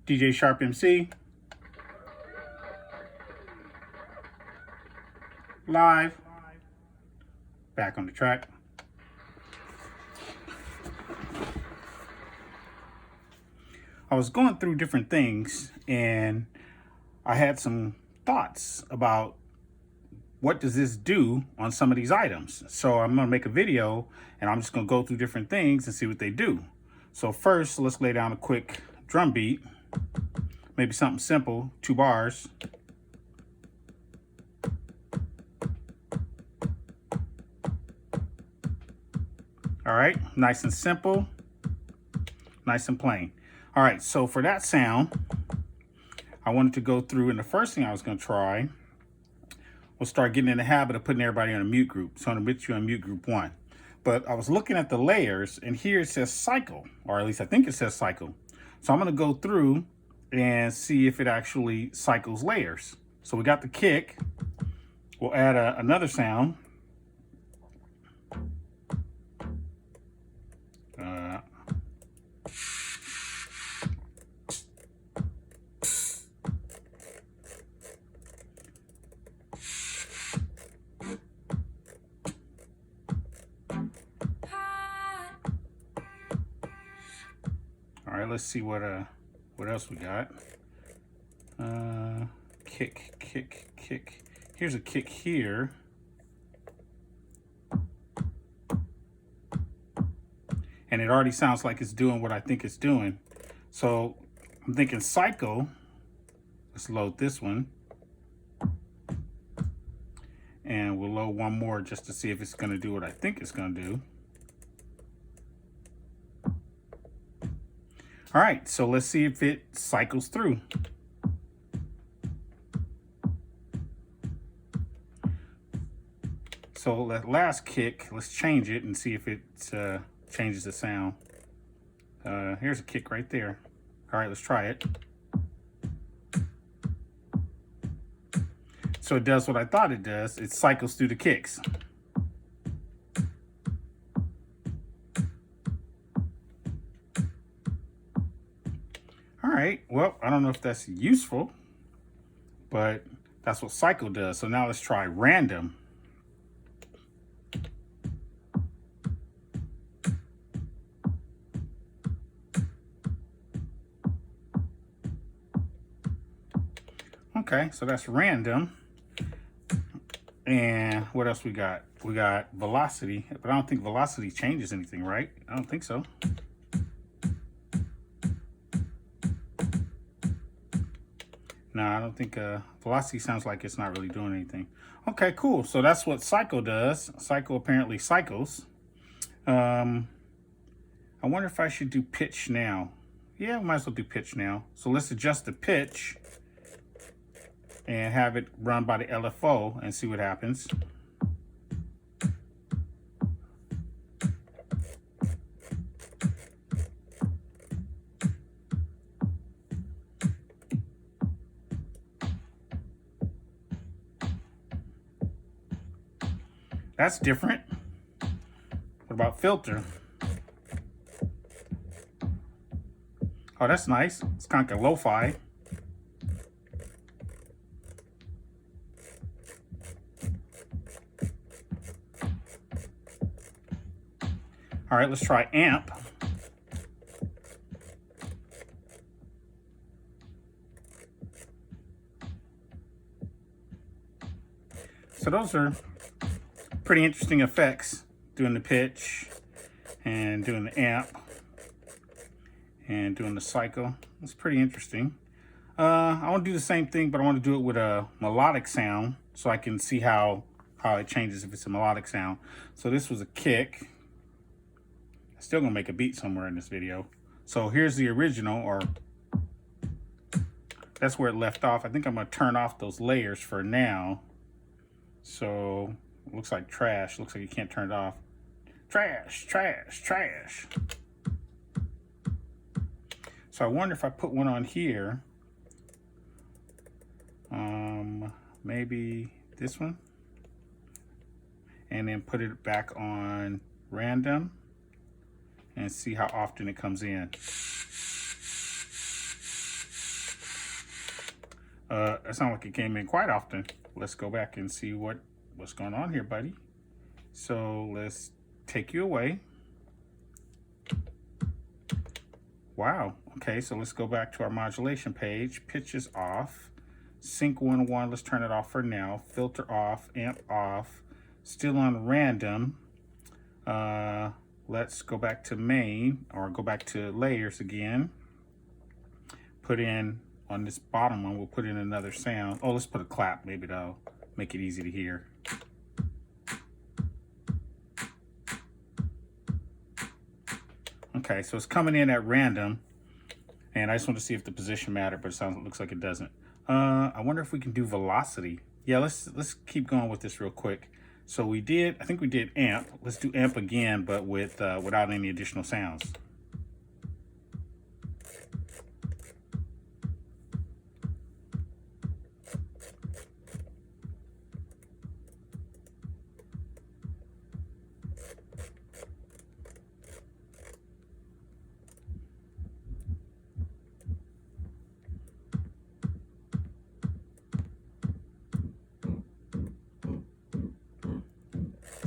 DJ SharpMC, live, back on the track. I was going through different things and I had some thoughts about what does this do on some of these items. So I'm gonna make a video and I'm just gonna go through different things and see what they do. So first, let's lay down a quick drum beat, maybe something simple, 2 bars. All right, nice and simple, nice and plain. All right, so for that sound, I wanted to go through, and the first thing I was gonna try was start getting in the habit of putting everybody on a mute group. So I'm gonna put you on mute group 1. But I was looking at the layers and here it says cycle, or at least I think it says cycle. So I'm gonna go through and see if it actually cycles layers. So we got the kick. We'll add another sound. All right, let's see what else we got. Kick, kick, kick. Here's a kick here. And it already sounds like it's doing what I think it's doing. So I'm thinking cycle. Let's load this one. And we'll load one more just to see if it's gonna do what I think it's gonna do. All right, so let's see if it cycles through. So that last kick, let's change it and see if it changes the sound. Here's a kick right there. All right, let's try it. So it does what I thought it does. It cycles through the kicks. All right, well, I don't know if that's useful, but that's what cycle does. So now let's try random. Okay, so that's random. And what else we got? We got velocity, but I don't think velocity changes anything, right? I don't think so. No, I don't think velocity sounds like it's not really doing anything. Okay, cool. So that's what cycle does. Cycle apparently cycles. I wonder if I should do pitch now. Yeah, we might as well do pitch now. So let's adjust the pitch and have it run by the LFO and see what happens. That's different. What about filter? Oh, that's nice. It's kind of like a lo-fi. All right, let's try amp. So those are pretty interesting effects, doing the pitch and doing the amp and doing the cycle. It's pretty interesting. I want to do the same thing, but I want to do it with a melodic sound so I can see how it changes if it's a melodic sound. So this was a kick. Still gonna make a beat somewhere in this video. So here's the original, or that's where it left off. I think I'm gonna turn off those layers for now. So it looks like trash. Looks like you can't turn it off. Trash, trash, trash. So I wonder if I put one on here. Maybe this one. And then put it back on random and see how often it comes in. That sounded like it came in quite often. Let's go back and see what's going on here, buddy. So let's take you away. Wow. Okay, so let's go back to our modulation page. Pitch is off. Sync 101, let's turn it off for now. Filter off, amp off. Still on random. Let's go back to main, or go back to layers again. Put in, on this bottom one, we'll put in another sound. Oh, let's put a clap. Maybe that'll make it easy to hear. Okay, so it's coming in at random, and I just want to see if the position mattered, but it looks like it doesn't. I wonder if we can do velocity. Yeah, let's keep going with this real quick. So I think we did amp. Let's do amp again, but with without any additional sounds.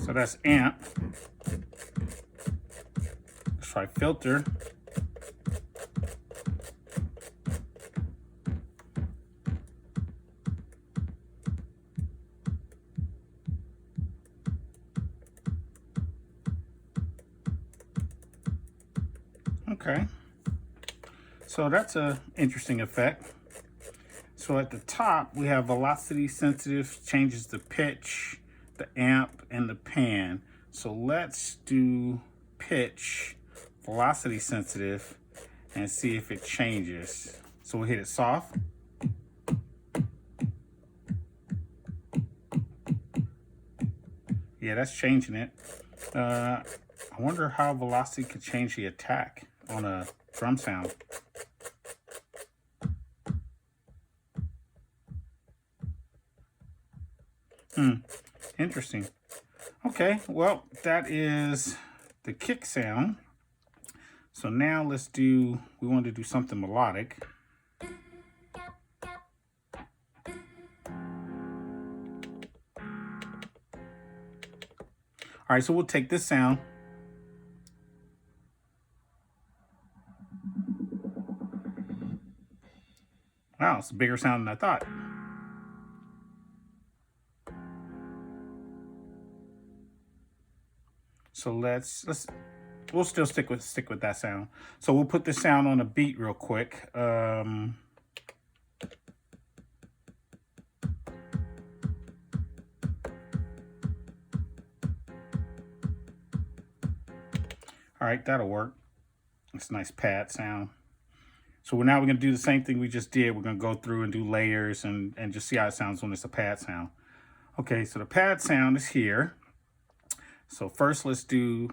So that's amp. Let's try filter. Okay. So that's an interesting effect. So at the top, we have velocity sensitive, changes the pitch, the amp, and the pan. So let's do pitch, velocity sensitive, and see if it changes. So we'll hit it soft. Yeah, that's changing it. I wonder how velocity could change the attack on a drum sound. Interesting. Okay, well, that is the kick sound. So now we want to do something melodic. All right, so we'll take this sound. Wow, it's a bigger sound than I thought. So we'll still stick with that sound. So we'll put this sound on a beat real quick. All right, that'll work. It's a nice pad sound. So now we're gonna do the same thing we just did. We're gonna go through and do layers and just see how it sounds when it's a pad sound. Okay, so the pad sound is here. So first let's do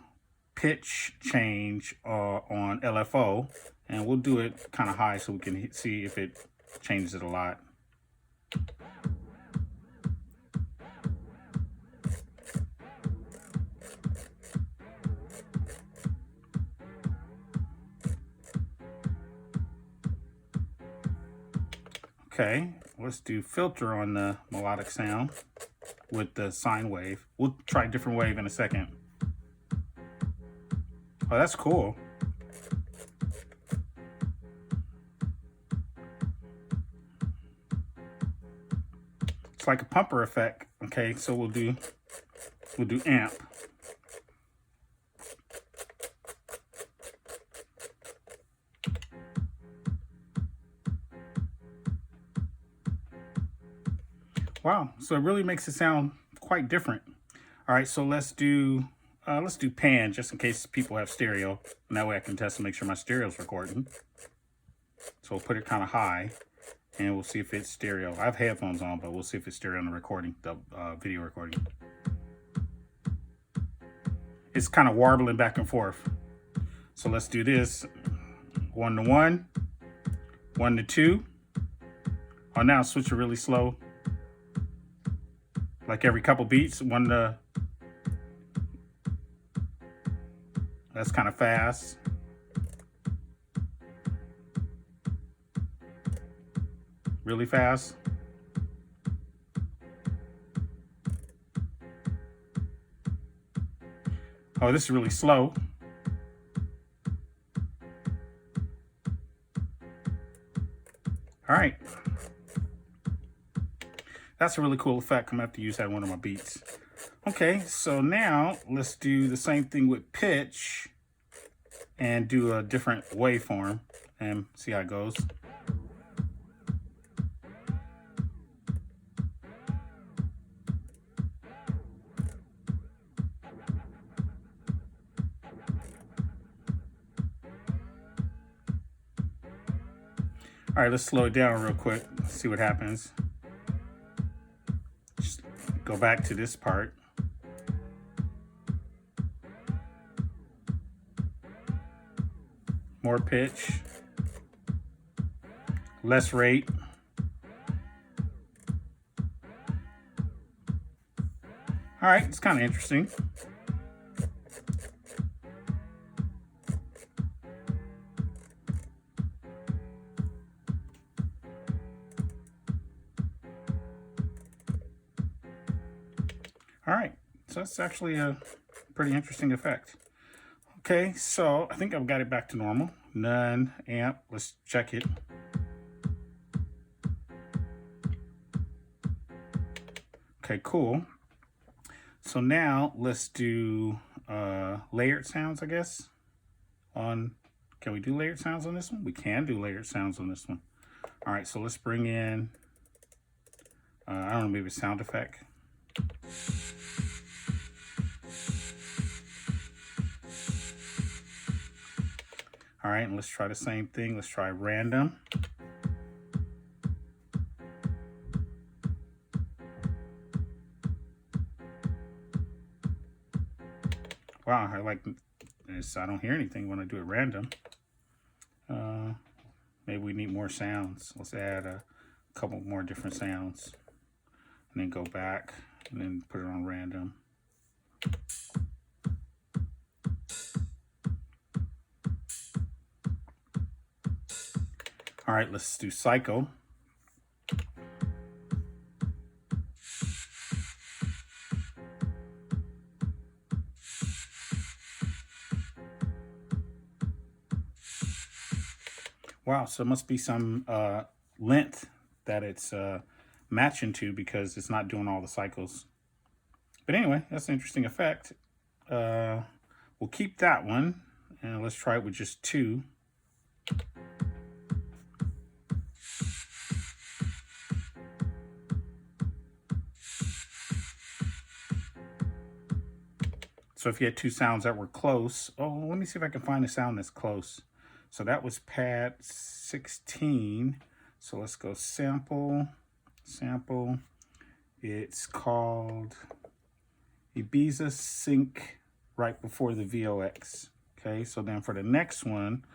pitch change on LFO, and we'll do it kind of high so we can see if it changes it a lot. Okay, let's do filter on the melodic sound with the sine wave. We'll try a different wave in a second. Oh, that's cool. It's like a pumper effect. Okay, so we'll do amp. Wow, so it really makes it sound quite different. All right, so let's do pan, just in case people have stereo. And that way I can test to make sure my stereo's recording. So we'll put it kind of high, and we'll see if it's stereo. I have headphones on, but we'll see if it's stereo on the recording, the video recording. It's kind of warbling back and forth. So let's do this. 1 to 1, 1 to 2. Oh, now switch it really slow. Like every couple beats, 1 to... That's kind of fast. Really fast. Oh, this is really slow. All right. That's a really cool effect. I'm gonna have to use that in one of my beats. Okay, so now let's do the same thing with pitch and do a different waveform and see how it goes. All right, let's slow it down real quick, see what happens. Just go back to this part. More pitch, less rate. All right, it's kind of interesting. All right, so that's actually a pretty interesting effect. Okay, so I think I've got it back to normal. None amp, let's check it. Okay, cool. So now let's do layered sounds, I guess. Can we do layered sounds on this one? We can do layered sounds on this one. All right, so let's bring in, I don't know, maybe a sound effect. All right, and let's try the same thing. Let's try random. Wow, I like this. I don't hear anything when I do it random. Maybe we need more sounds. Let's add a couple more different sounds and then go back and then put it on random. All right, let's do cycle. Wow, so it must be some length that it's matching to because it's not doing all the cycles. But anyway, that's an interesting effect. We'll keep that one and let's try it with just two. So if you had two sounds that were close, oh, let me see if I can find a sound that's close. So that was pad 16. So let's go sample. It's called Ibiza Sync right before the VOX. Okay, so then for the next one,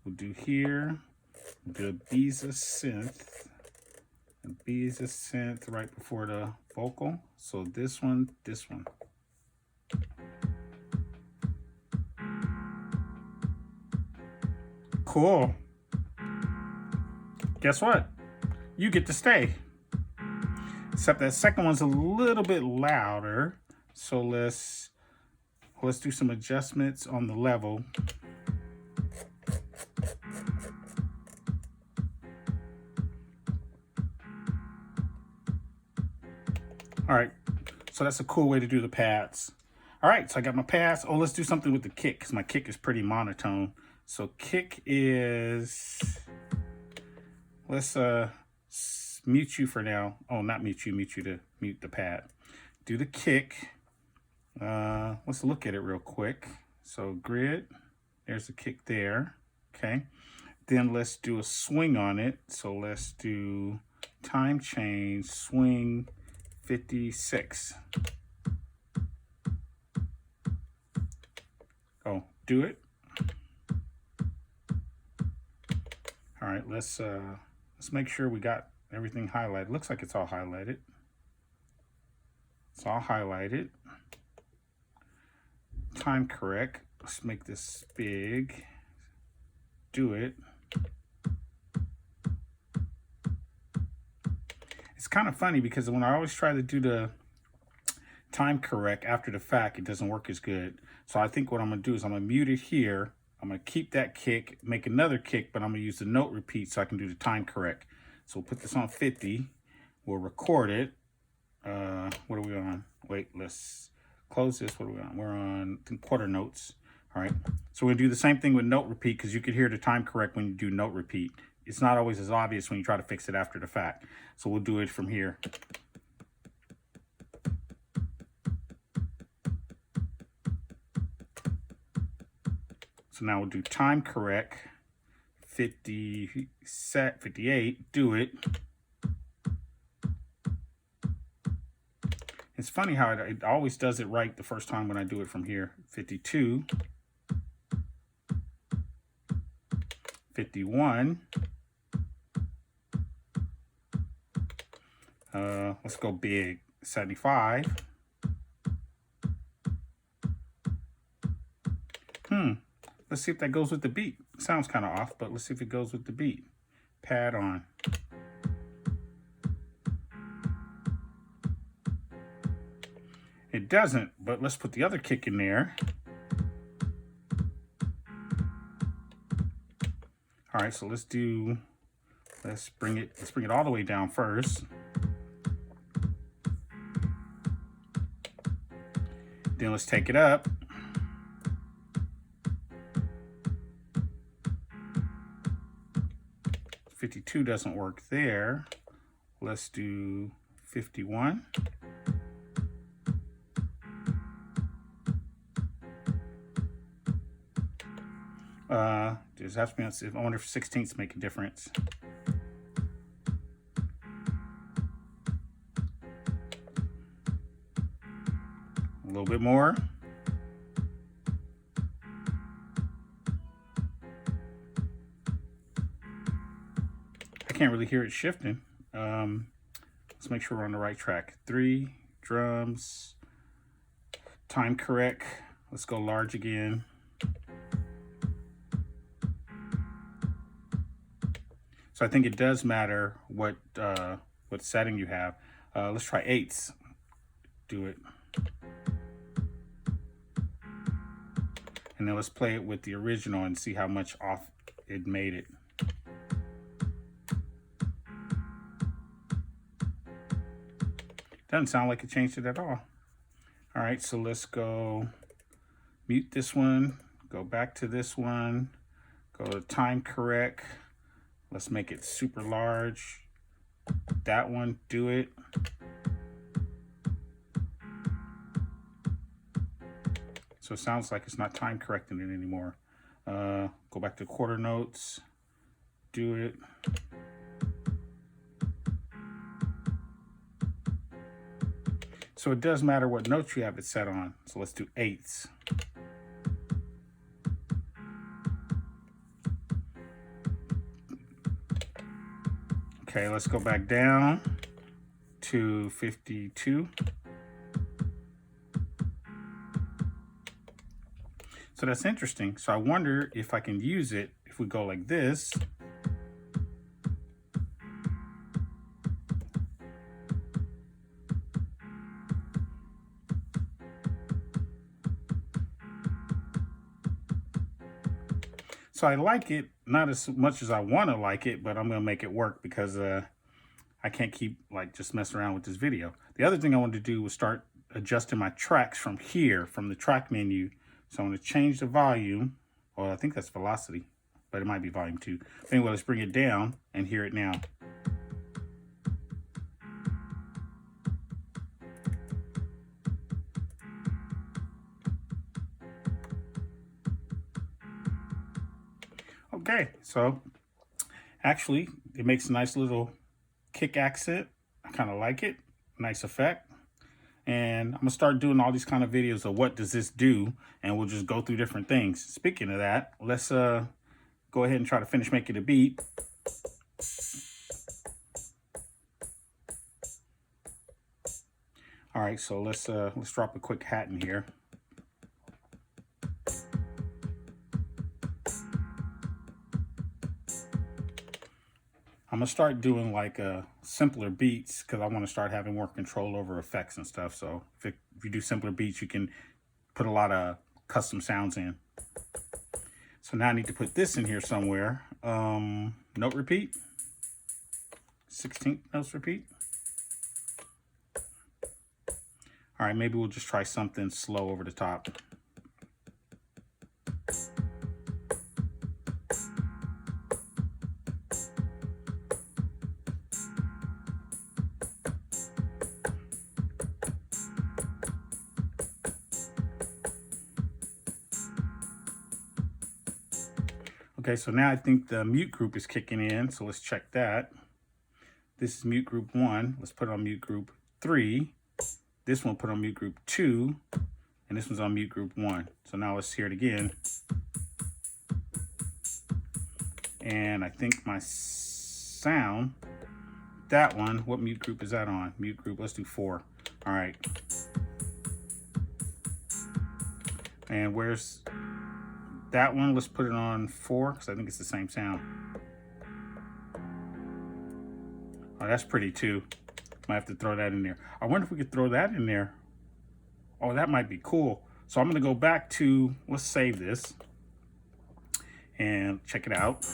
we'll do here, the Ibiza synth right before the vocal. So this one. Cool. Guess what? You get to stay. Except that second one's a little bit louder. So let's do some adjustments on the level. All right, so that's a cool way to do the pads. All right, so I got my pads. Oh, let's do something with the kick because my kick is pretty monotone. So kick is, let's mute you for now. Oh, not mute you to mute the pad. Do the kick. Let's look at it real quick. So grid, there's the kick there. Okay, then let's do a swing on it. So let's do time change, swing 56. Oh, do it. All right, let's make sure we got everything highlighted. Looks like it's all highlighted. It's all highlighted. Time correct. Let's make this big. Do it. It's kind of funny because when I always try to do time correct after the fact, it doesn't work as good. So I think what I'm gonna do is I'm gonna mute it here. I'm gonna keep that kick, make another kick, but I'm gonna use the note repeat so I can do the time correct. So we'll put this on 50. We'll record it. What are we on? Wait, let's close this. What are we on? We're on quarter notes. All right. So we're gonna do the same thing with note repeat because you could hear the time correct when you do note repeat. It's not always as obvious when you try to fix it after the fact. So we'll do it from here. So now we'll do time correct, 50 set, 58, do it. It's funny how it always does it right the first time when I do it from here. 52, 51. Let's go big, 75. Let's see if that goes with the beat. Sounds kind of off, but let's see if it goes with the beat. Pad on. It doesn't, but let's put the other kick in there. All right, so let's bring it all the way down first. Then let's take it up. $52 doesn't work there. Let's do 51. Just has to be on, I wonder if 16ths make a difference. A little bit more. I can't really hear it shifting. Let's make sure we're on the right track. 3 drums, time correct. Let's go large again. So I think it does matter what setting you have. Let's try 8s. Do it. And then let's play it with the original and see how much off it made it. Doesn't sound like it changed it at all. All right, so let's go mute this one, go back to this one, go to time correct. Let's make it super large. That one, do it. So it sounds like it's not time correcting it anymore. Go back to quarter notes, do it. So it does matter what notes you have it set on. So let's do 8s. Okay, let's go back down to 52. So that's interesting. So I wonder if I can use it if we go like this. So I like it, not as much as I want to like it, but I'm going to make it work because I can't keep like just messing around with this video. The other thing I wanted to do was start adjusting my tracks from here, from the track menu. So I'm going to change the volume. Well, I think that's velocity, but it might be volume 2. Anyway, let's bring it down and hear it now. Okay, so actually it makes a nice little kick accent. I kind of like it. Nice effect. And I'm gonna start doing all these kind of videos of what does this do, and we'll just go through different things. Speaking of that, let's go ahead and try to finish making a beat. All right, so let's drop a quick hat in here. I'm gonna start doing like simpler beats because I want to start having more control over effects and stuff. So if if you do simpler beats, you can put a lot of custom sounds in. So now I need to put this in here somewhere. Note repeat. 16th notes repeat. All right, maybe we'll just try something slow over the top. Okay, so now I think the mute group is kicking in, so let's check that. This is mute group 1. Let's put it on mute group 3. This one put on mute group 2, and this one's on mute group 1. So now let's hear it again. And I think my sound, that one, what mute group is that on? Mute group, let's do 4. All right. And where's that one? Let's put it on 4, because I think it's the same sound. Oh, that's pretty too. Might have to throw that in there. I wonder if we could throw that in there. Oh, that might be cool. So I'm going to go back to, let's save this and check it out.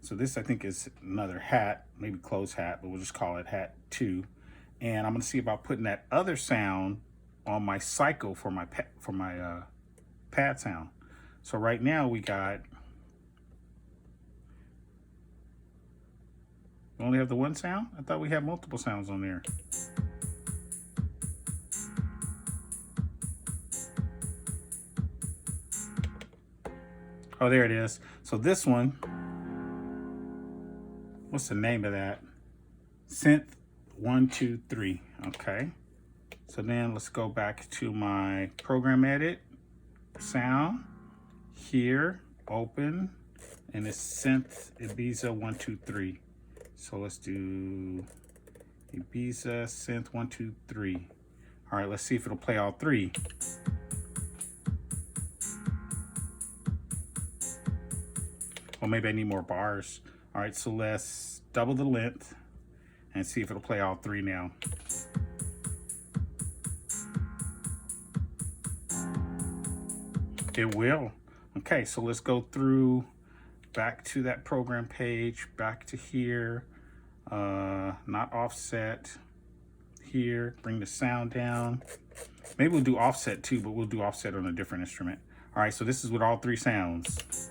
So this, I think, is another hat, maybe closed hat, but we'll just call it hat 2. And I'm going to see about putting that other sound on my cycle for my pad sound. So right now we only have the one sound? I thought we had multiple sounds on there. Oh, there it is. So this one, what's the name of that? Synth 1, 2, 3. Okay. So then let's go back to my program edit, sound, here, open, and it's synth Ibiza 1, 2, 3. So let's do Ibiza synth 1, 2, 3. All right, let's see if it'll play all 3. Well, maybe I need more bars. All right, so let's double the length and see if it'll play all 3 now. It will. Okay, so let's go through back to that program page, back to here, not offset, here, bring the sound down. Maybe we'll do offset too, but we'll do offset on a different instrument. All right, so this is with all 3 sounds.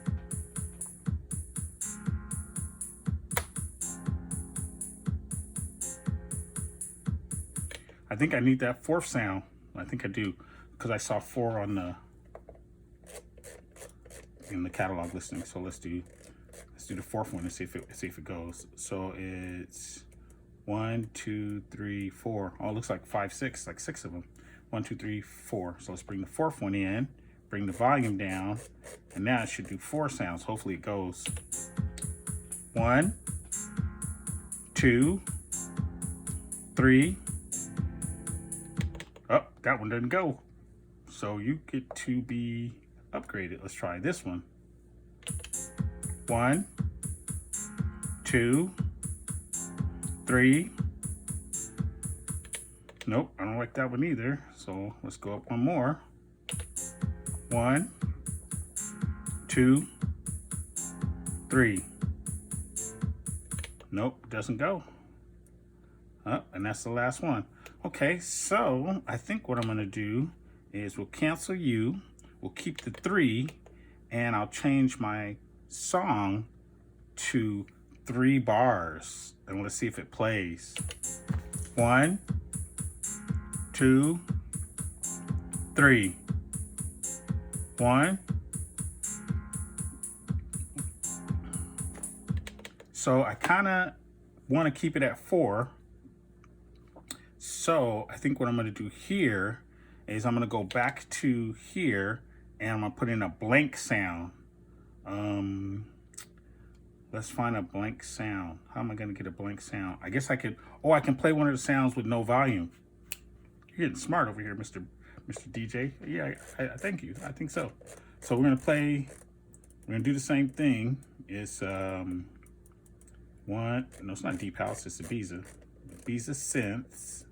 I think I need that 4th sound. I think I do, because I saw 4 on in the catalog listing. So let's do the 4th one and see if it goes. So it's 1, 2, 3, 4. Oh, it looks like 5, 6, like 6 of them. 1, 2, 3, 4. So let's bring the 4th one in, bring the volume down, and now it should do 4 sounds. Hopefully it goes. 1, 2, 3. Oh, that one didn't go. So you get to be upgraded. Let's try this one. 1, 2, 3. Nope, I don't like that one either. So let's go up one more. 1, 2, 3. Nope, doesn't go. And that's the last one. Okay, so I think what I'm gonna do is we'll cancel you, we'll keep the 3, and I'll change my song to 3 bars. And let's see if it plays. 1, 2, 3. 1. So I kind of want to keep it at 4. So I think what I'm going to do here is I'm going to go back to here and I'm going to put in a blank sound. Let's find a blank sound. How am I going to get a blank sound? I guess I could, I can play one of the sounds with no volume. You're getting smart over here, Mr. DJ. Yeah, I thank you. I think so. So we're going to do the same thing. It's no, it's not Deep House, it's Ibiza synths.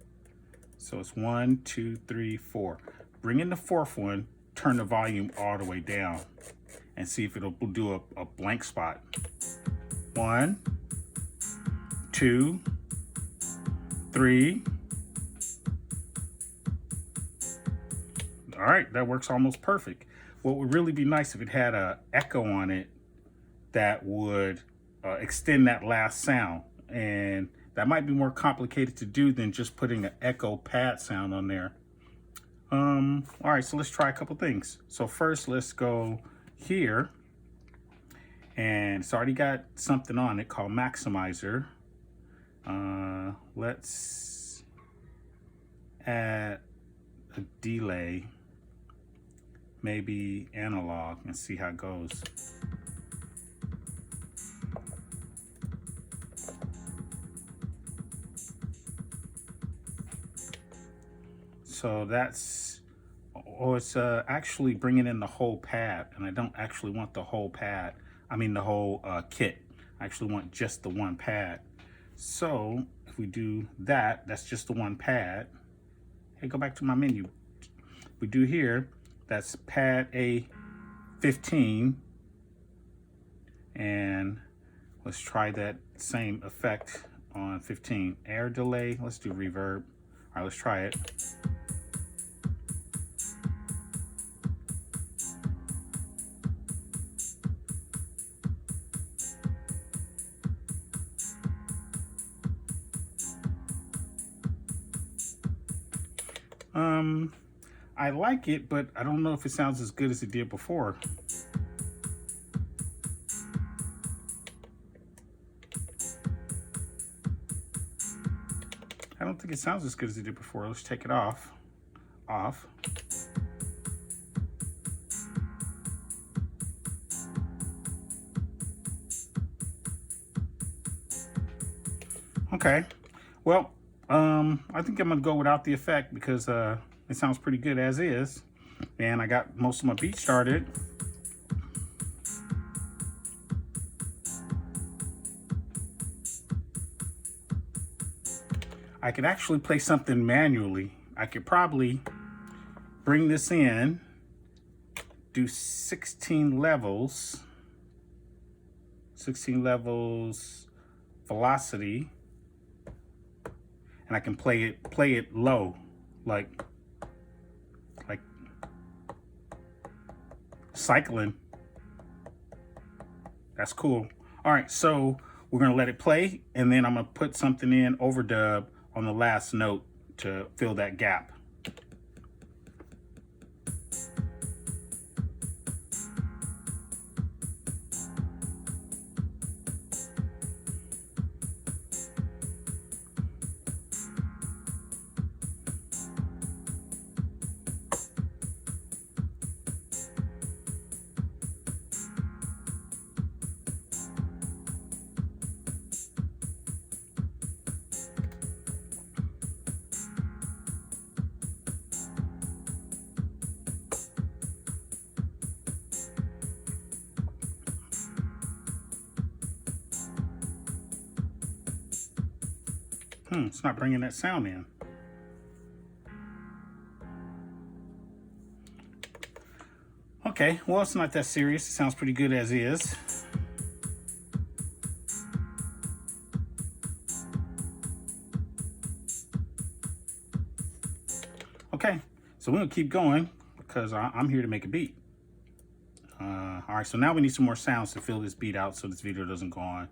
So it's 1, 2, 3, 4. Bring in the fourth one, turn the volume all the way down, and see if it'll do a blank spot. 1, 2, 3. All right, that works almost perfect. What would really be nice if it had an echo on it that would extend that last sound. And that might be more complicated to do than just putting an echo pad sound on there. All right, so let's try a couple things. So first, let's go here. And it's already got something on it called maximizer. Let's add a delay, maybe analog, and see how it goes. So that's, oh, it's actually bringing in the whole pad, and I don't actually want the whole pad. I mean the whole kit. I actually want just the one pad. So if we do that, that's just the one pad. Hey, go back to my menu. We do here, that's pad A15. And let's try that same effect on 15. Air delay, let's do reverb. All right, let's try it. I like it, but I don't know if it sounds as good as it did before. I don't think it sounds as good as it did before. Let's take it off. Okay, well, I think I'm gonna go without the effect because it sounds pretty good as is. And I got most of my beats started. I could actually play something manually. I could probably bring this in, do 16 levels velocity, and I can play it low, like cycling. That's cool. All right, so we're gonna let it play, and then I'm gonna put something in overdub on the last note to fill that gap. It's not bringing that sound in. Okay, well, it's not that serious. It sounds pretty good as is. Okay, so we're gonna keep going because I'm here to make a beat. All right, so now we need some more sounds to fill this beat out so this video doesn't go on.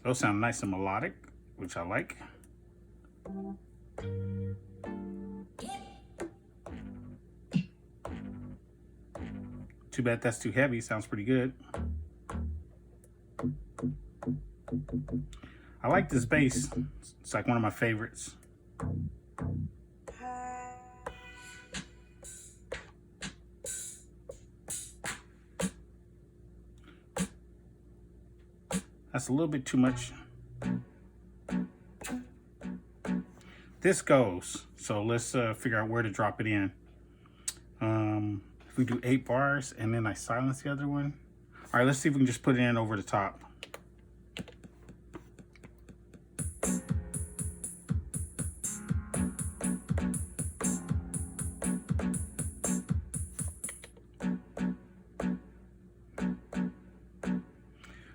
Those sound nice and melodic, which I like. Too bad that's too heavy. Sounds pretty good. I like this bass. It's like one of my favorites. That's a little bit too much. This goes. So let's figure out where to drop it in. If we do 8 bars and then I silence the other one. All right, let's see if we can just put it in over the top.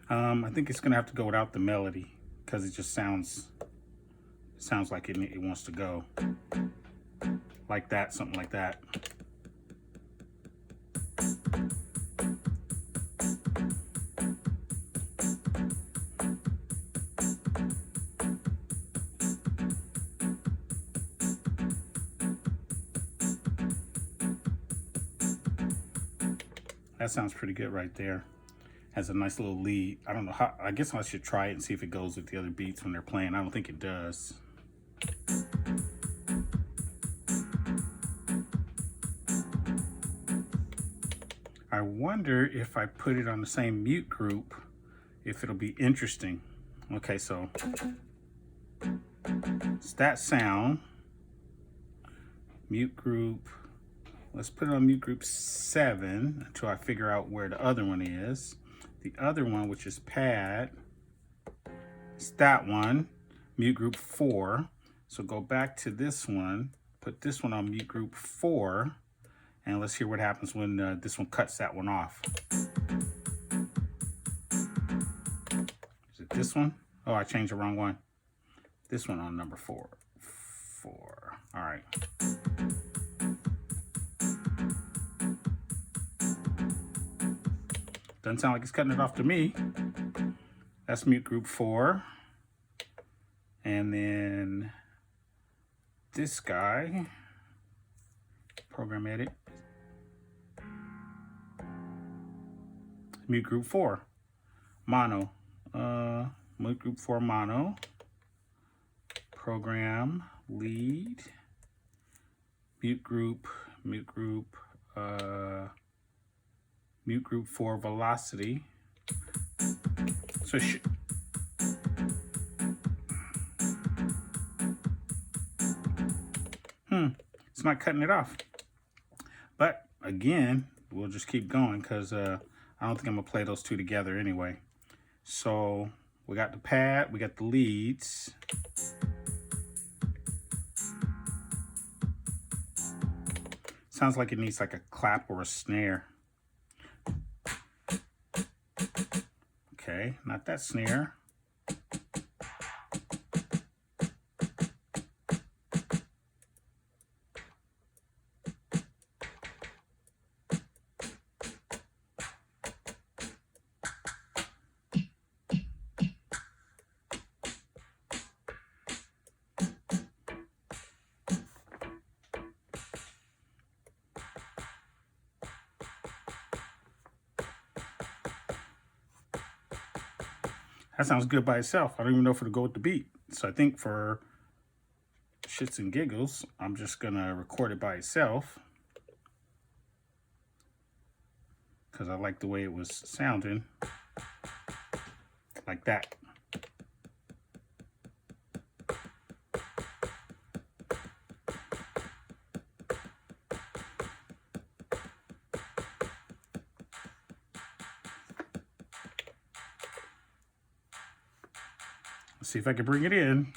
I think it's gonna have to go without the melody because it just sounds like it wants to go like that, something like that. That sounds pretty good right there. Has a nice little lead. I don't know how, I guess I should try it and see if it goes with the other beats when they're playing. I don't think it does. I wonder if I put it on the same mute group, if it'll be interesting. Okay, so it's that sound. Mute group. Let's put it on mute group 7 until I figure out where the other one is. The other one, which is pad, it's that one, mute group 4. So go back to this one, put this one on mute group 4, and let's hear what happens when this one cuts that one off. Is it this one? Oh, I changed the wrong one. This one on number 4. 4. All right. Doesn't sound like it's cutting it off to me. That's mute group 4. And then this guy, program edit, mute group 4, mono, mute group 4 mono, program lead, mute group 4 velocity. So it's not cutting it off. But again, we'll just keep going because I don't think I'm gonna play those two together anyway. So we got the pad, we got the leads. Sounds like it needs like a clap or a snare. Okay, not that snare. That sounds good by itself. I don't even know if it'll go with the beat. So I think for shits and giggles, I'm just gonna record it by itself because I like the way it was sounding, like that. Let's see if I can bring it in.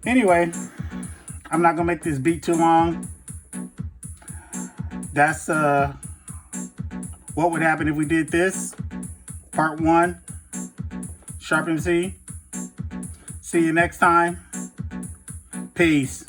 Anyway, I'm not gonna make this beat too long. That's what would happen if we did this. Part 1, SharpMC. See you next time. Peace.